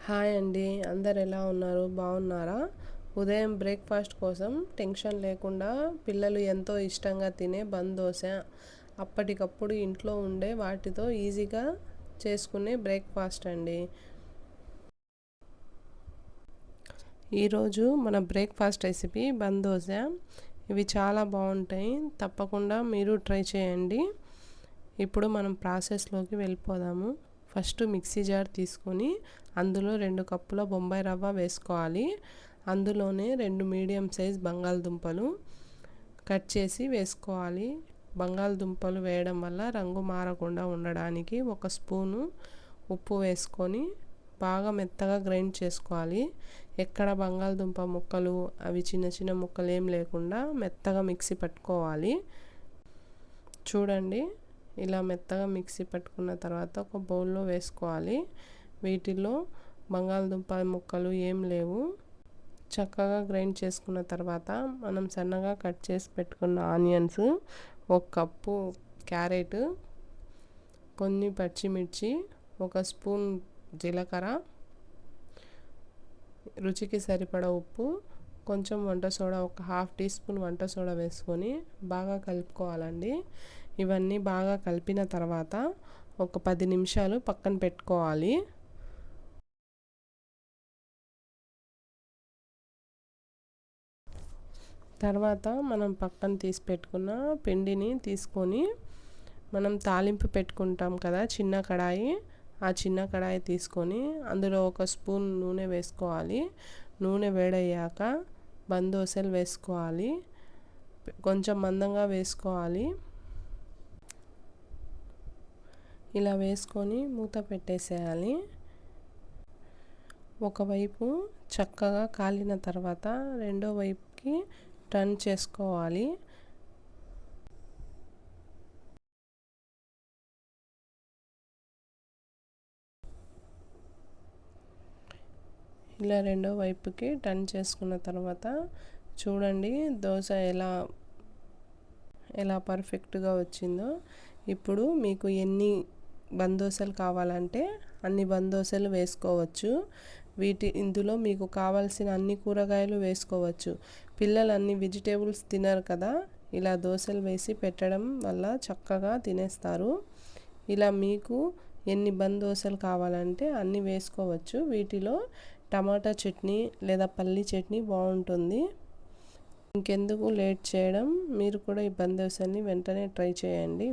Hi అండి, అందరు ఎలా ఉన్నారు? బాగున్నారా? ఉదయం బ్రేక్ఫాస్ట్ కోసం టెన్షన్ లేకుండా పిల్లలు ఎంతో ఇష్టంగా తినే దోశ అప్పటికప్పుడు ఇంట్లో ఉండే వాటితో ఈజీగా చేసుకునే బ్రేక్ఫాస్ట్ అండి. ఈరోజు మన బ్రేక్ఫాస్ట్ రెసిపీ దోశ. ఇవి చాలా బాగుంటాయి, తప్పకుండా మీరు ట్రై చేయండి. ఇప్పుడు మనం ప్రాసెస్లోకి వెళ్ళిపోదాము. ఫస్ట్ మిక్సీ జార్ తీసుకొని అందులో 2 కప్పుల బొంబాయి రవ్వ వేసుకోవాలి. అందులోనే 2 మీడియం సైజ్ బంగాళదుంపలు కట్ చేసి వేసుకోవాలి. బంగాళదుంపలు వేయడం వల్ల రంగు మారకుండా ఉండడానికి 1 స్పూను ఉప్పు వేసుకొని బాగా మెత్తగా గ్రైండ్ చేసుకోవాలి. ఎక్కడ బంగాళదుంప ముక్కలు అవి చిన్న చిన్న ముక్కలు ఏం లేకుండా మెత్తగా మిక్సీ పట్టుకోవాలి. చూడండి, ఇలా మెత్తగా మిక్సీ పట్టుకున్న తర్వాత ఒక బౌల్లో వేసుకోవాలి. వీటిలో బంగాళదుంప ముక్కలు ఏం లేవు. చక్కగా గ్రైండ్ చేసుకున్న తర్వాత మనం సన్నగా కట్ చేసి పెట్టుకున్న ఆనియన్స్, 1 కప్పు క్యారెట్, కొన్ని పచ్చిమిర్చి, 1 స్పూన్ జీలకర్ర, రుచికి సరిపడా ఉప్పు, కొంచెం వంట సోడా, 1/2 టీ స్పూన్ వంట సోడా వేసుకొని బాగా కలుపుకోవాలండి. ఇవన్నీ బాగా కలిపిన తర్వాత ఒక 10 నిమిషాలు పక్కన పెట్టుకోవాలి. తర్వాత మనం పక్కన తీసి పెట్టుకున్న పిండిని తీసుకొని మనం తాలింపు పెట్టుకుంటాం కదా చిన్న కడాయి, ఆ చిన్న కడాయి తీసుకొని అందులో 1 స్పూన్ నూనె వేసుకోవాలి. నూనె వేడయ్యాక దోశలు వేసుకోవాలి. కొంచెం మందంగా వేసుకోవాలి. ఇలా వేసుకొని మూత పెట్టేసేయాలి. ఒకవైపు చక్కగా కాలిన తర్వాత రెండో వైపుకి టర్న్ చేసుకోవాలి. ఇలా రెండో వైపుకి టర్న్ చేసుకున్న తర్వాత చూడండి దోశ ఎలా పర్ఫెక్ట్గా వచ్చిందో. ఇప్పుడు మీకు ఎన్ని దోశలు కావాలంటే అన్ని దోశలు వేసుకోవచ్చు. ఇందులో మీకు కావాల్సిన అన్ని కూరగాయలు వేసుకోవచ్చు. పిల్లలు అన్ని వెజిటేబుల్స్ తినరు కదా, ఇలా దోశలు వేసి పెట్టడం వల్ల చక్కగా తినేస్తారు. ఇలా మీకు ఎన్ని దోశలు కావాలంటే అన్ని వేసుకోవచ్చు. వీటిలో టమాటా చట్నీ లేదా పల్లి చట్నీ బాగుంటుంది. ఇంకెందుకు లేట్ చేయడం, మీరు కూడా ఈ దోశని వెంటనే ట్రై చేయండి.